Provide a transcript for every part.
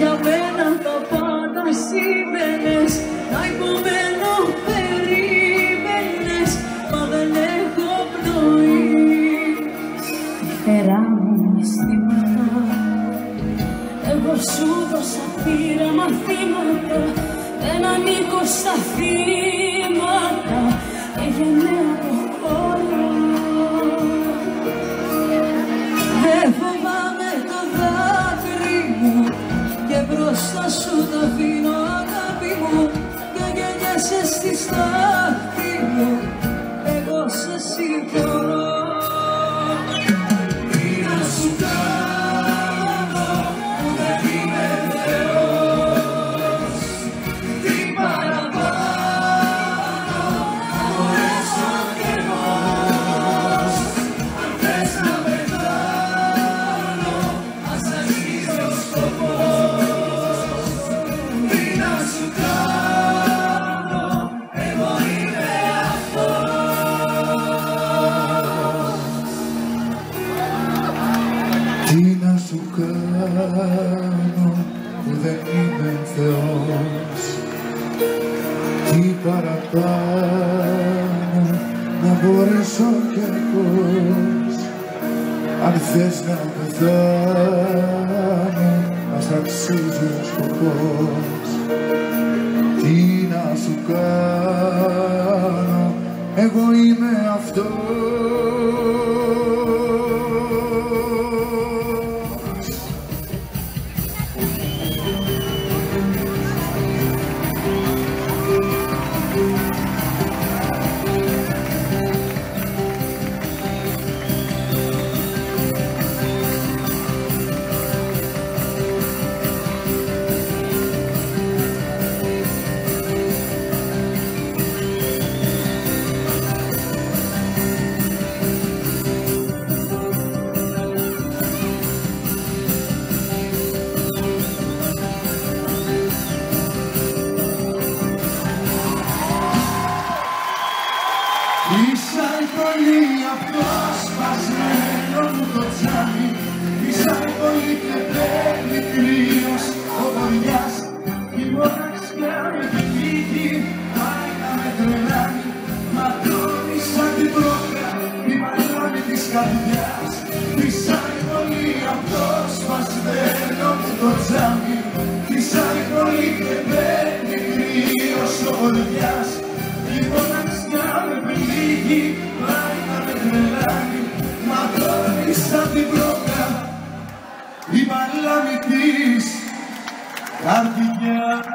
για μένα τα πάντα σήμαινες, να υπομένω περίμενες, μα δεν έχω πνοή. Φερά μου αισθήματα, εγώ σου δώσα πήρα μαθήματα, δεν ανήκω στα θύματα, έγινε από χώρο. Δεν φοβάμαι το δάκρυ μου και μπροστά σου το αφήνω αγάπη μου, και γεννιέσαι στη στάχτη μου, εγώ σε συγχωρώ. Τι να σου κάνω που δεν είμαι Θεός, τι παραπάνω να μπορέσω κι εγώ, αν θες να πεθάνω ας αρχίσει ο σκοπός. Τι να σου κάνω, εγώ είμαι αυτός. Τι να σου κάνω που δεν είμαι Θεός, τι παραπάνω να μπορέσω κι εγώ, αν θες να πεθάνω ας αξίζει ο σκοπός. Τι να σου κάνω, εγώ είμαι αυτός. Ίσα πολύ αυτό σπασμένο μου το τσάμι, ίσα πολύ και παίρνει κρύος ο βοριάς, η μοναξιά με πνίγει, πάει να με τρελάνει, ματώνει σαν την τρόκα, η μαλώνη της καρδιάς. Ίσα πολύ αυτό σπασμένο μου το τσάμι, ίσα πολύ και παίρνει κρύος ο βοριάς, η μοναξιά με πνίγει, πάει να με τρελάνει, ματώνει σαν την πρόκα, η παλάμη της καρδιάς.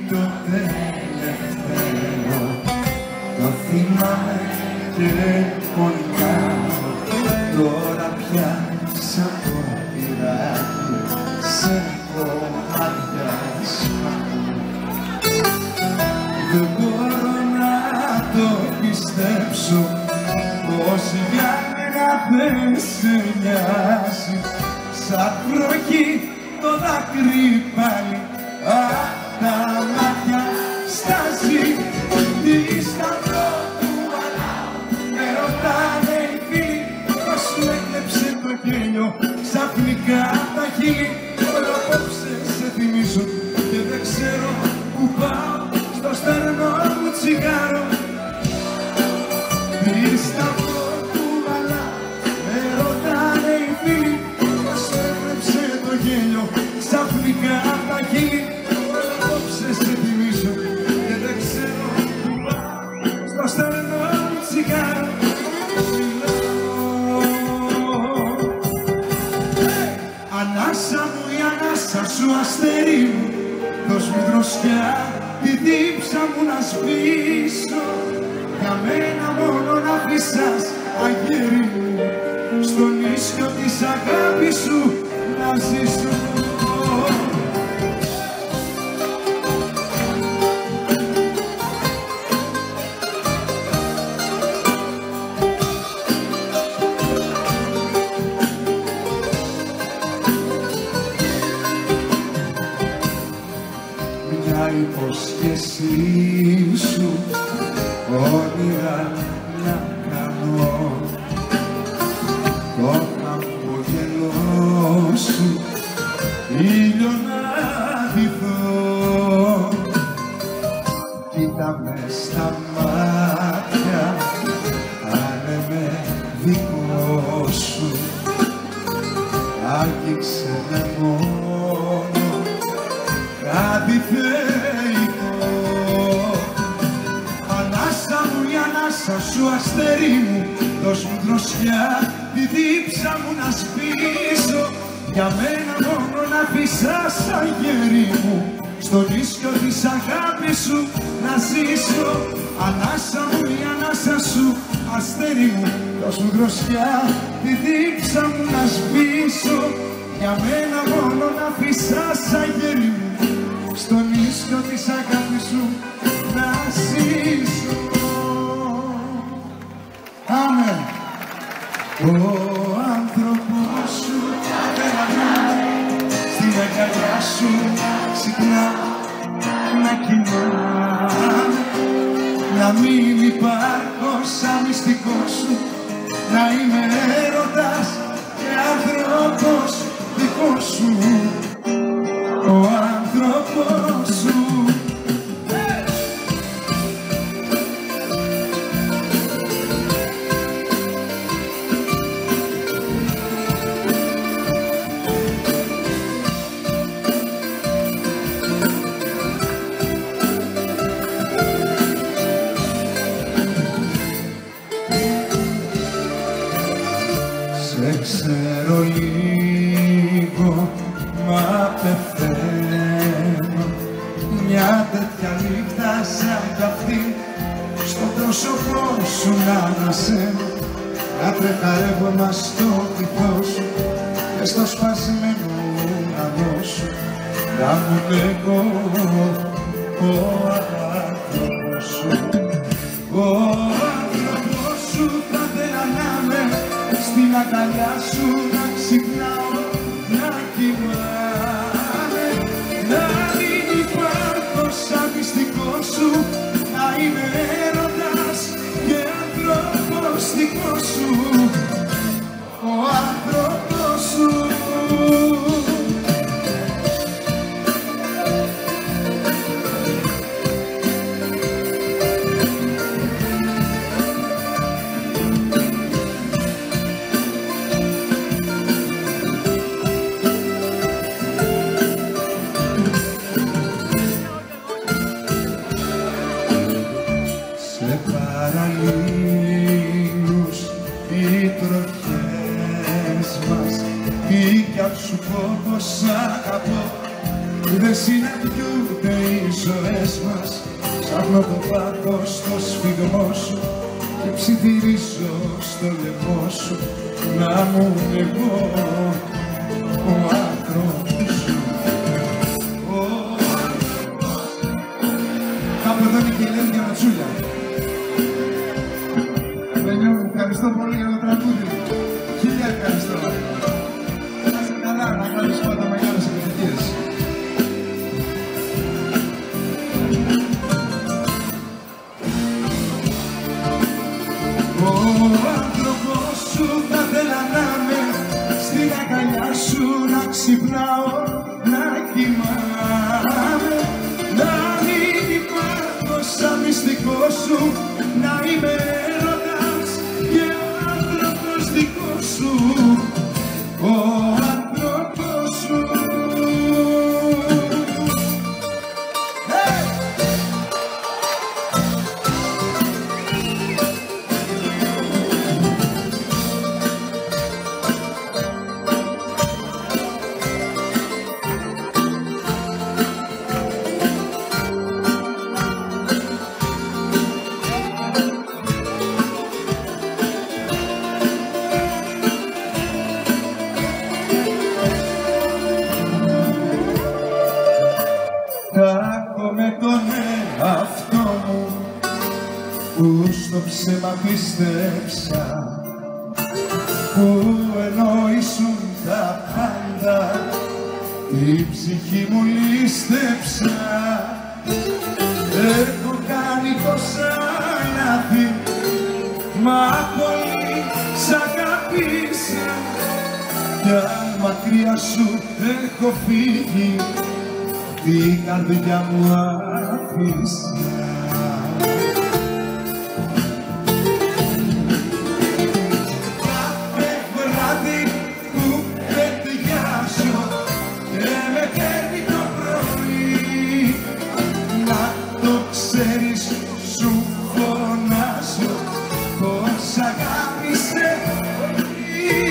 Το τελευταίο το θυμάμαι και πολύ κάνω, τώρα πια σαν το πειράκι σε κομμάτια σπάνω. Δεν μπορώ να το πιστέψω πως για μένα δεν σε νοιάζει, σαν βροχή το δάκρυ πάλι τα μάτια στάζει. Τι σταυρό του βαλάω, με ρωτάνε οι φίλοι πως σου έκλεψε το γέλιο ξαφνικά τα χείλη. Όλο απόψε σε θυμίζω και δεν ξέρω που πάω, στο στέρνο μου τσιγάρο. Τι σταυρό του βαλάω, με ρωτάνε οι φίλοι πως σου έκλεψε το γέλιο ξαφνικά τα χείλη. Σε θυμίζω και δεν ξέρω που πάω. δίψα μου να σβήσω, για μένα μόνο να αφήσας αγέρι μου, στον ίσιο της αγάπης σου να ζήσω. Μια υπόσχεσή σου όνειρα να κάνω, το χαμόγελό σου ήλιο να ντυθώ. Κοίτα με στα μάτια, κάνε με δικό σου, άγγιξε με μόνο κάτι θεϊκό. Ανάσα μου η ανάσα σου αστέρι μου, δώσ' μου δροσιά τη δίψα μου να σβήσω, για μένα μόνο να αφήσας αγέρι μου, στον ίσιο της αγάπης σου να ζήσω. Ανάσα μου η ανάσα σου αστέρι μου, δώσ' μου δροσιά τη δίψα μου να σβήσω, για μένα μόνο να αφήσας αγέρι μου, στον ίσιο της αγάπης σου να ζήσω. Αμέ. Ο άνθρωπος σου στην αγκαλιά σου ξυπνά να κοιμάμαι, να μην υπάρχω σαν μυστικό σου, να είμαι έρωτας και άνθρωπος δικός σου. Ο άνθρωπος σου. Σε ξέρω λίγο, μα πεθαίνω. Μια τέτοια νύχτα σαν κι αυτή, στο πρόσωπό σου να ανασένω, να τρεχαρεύομαι στο τυφό σου και στο σπασμένο ουρανό σου, να μου λέγω ο άνθρωπος σου. Ο άνθρωπος σου θα θέλα να με στην αγκαλιά σου να ξυπνάω, να κοιμάμαι, να μην υπάρχω σαν μυστικό σου, να είμαι έρωτας και άνθρωπος δικός σου. Ο άνθρωπος σου. Σε παραλίλους οι τροχές μας, τι κι αν σου πω πως αγαπώ, δεν συναντιούνται οι ζωές μας. Ψάχνω το πάθος στο σφιγμό σου και ψιθυρίζω στο λαιμό σου, να μου εγώ ο άνθρωπος σου. Ο άνθρωπος. Κάπου εδώ είναι και η Ελένη Ματσούλια. Ευχαριστώ πολύ για το τραγούδι. Χίλια ευχαριστώ. Να είστε καλά, να κάνεις πάντα μεγάλες επιτυχίες. Ο άνθρωπος σου θα θέλα να με στην αγκαλιά σου να ξυπνάω, να κοιμάμαι, να μην υπάρχω σαν μυστικό σου, να είμαι έρωτας και άνθρωπος δικός σου. Ο άνθρωπος σου. μου που στο ψέμα πίστεψα, που ενώ ήσουν τα πάντα η ψυχή μου λίστεψα. Έχω κάνει τόσα λάθη, μα πολύ σ' αγάπησα, κι αν μακριά σου έχω φύγει, την καρδιά μου άφησα. Κάθε βράδυ που πετιάζω και με παίρνει το πρωί, να το ξέρεις σου φωνάζω πως αγάπησε πολύ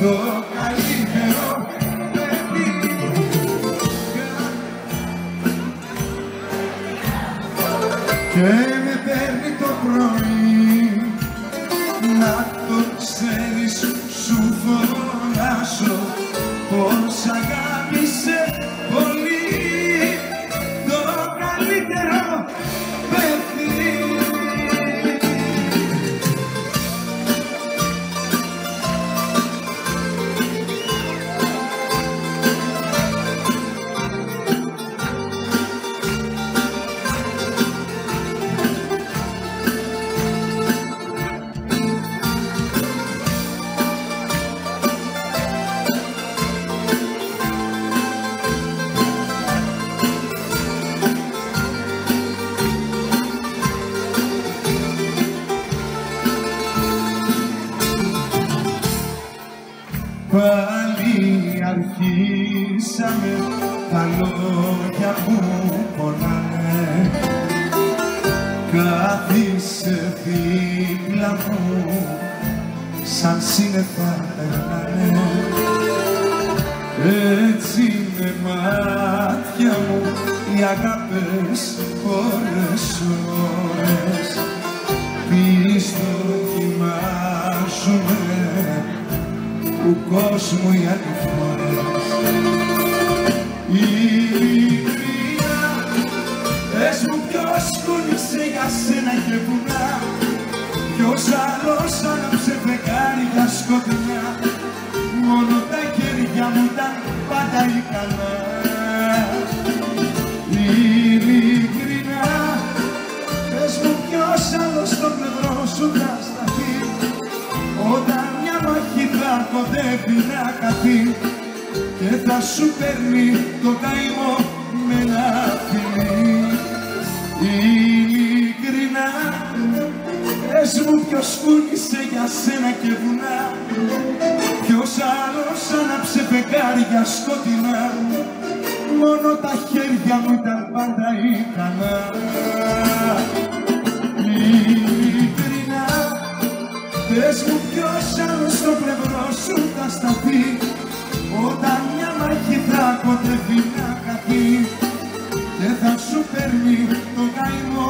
το καλύτερο παιδί. Και με παίρνει το πρωί, να το ξέρεις σου φωνάζω πως αγάπησε πολύ το καλύτερο παιδί. Πάλι αρχίσαμε τα λόγια που πονάνε, κάθισε δίπλα μου σαν σύννεφα περνάνε. Έτσι με μάτια μου οι αγάπες ώρες πίσω κοιμάζουμε του κόσμου οι αντιφορές. Ειλικρινά, πες μου ποιος κούνησε για σένα και βουνά, ποιος άλλος άναψε φεγγάρια σκοτεινά, μόνο τα χέρια μου ήταν πάντα ικανά. Ειλικρινά, πες μου ποιος άλλος στο πλευρό σου θα σταθεί, όταν μια μάχη θα κοντεύει να χαθεί και θα σου παίρνει το καημό με ένα φιλί. Ειλικρινά, πες μου ποιος κούνησε για σένα και βουνά, ποιος άλλος άναψε φεγγάρια σκοτεινά, μόνο τα χέρια μου ήταν πάντα ικανά. Ειλικρινά, πες μου ποιος άλλος στο πλευρό σου θα σταθεί, όταν μια μάχη θα κοντεύει να χαθεί και θα σου παίρνει το καημό